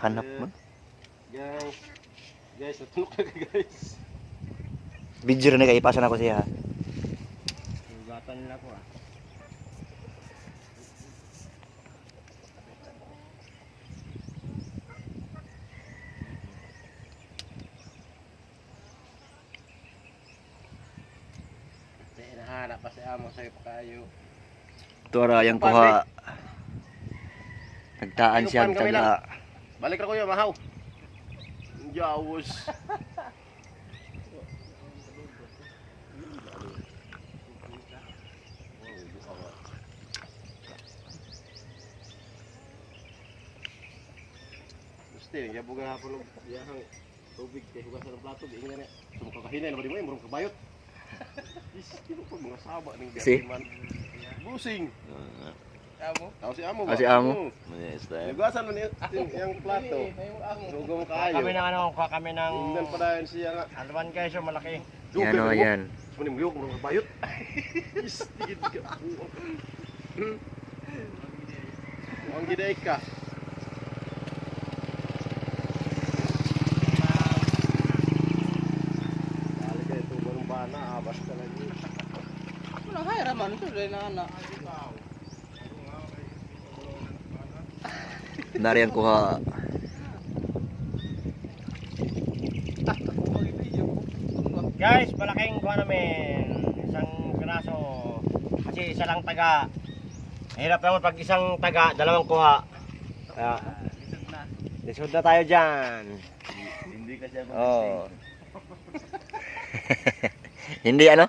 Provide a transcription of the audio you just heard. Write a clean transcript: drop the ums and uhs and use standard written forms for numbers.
Hanap mo. Guys, natulog na guys. Video na kay ipasan ako siya. Sugatan nila ko ah. Nahanap pa si amo sa'yo pa kayo. Tura yang kuha. Nagtaan siya Inupan kami taga. Balik ako yun, mahaw. Jawas. Gusti, yabuga hapon ng yahang tubig kay hugasan ng plato. Ingin na sumukakahinay na ba di mo murong kabayot. Iski mo pag mga saba ng Si? man. Busing. Amo? Si Amo ba? Si Amo. Hugasan mo yung plato. Rugo mo kayo. Kami ng ano, kuha kami ng Ingnan pa dahil siya nga. alwan guys, yung malaki. Yan o yan. Sumanim mo yung murong kabayot. Istigid ka. Ang giday ka. Dali kayo ito barong bana. Abas ka lagi. Wala kaya raman ito dahil na anak. Nari ang kuha. Guys, malaking kuha namin. Isang piraso. Kasi isa lang taga. Hirap naman pag isang taga, dalawang kuha. Kaya, lisod na tayo dyan. Hindi ka siya Oh. Hindi ano?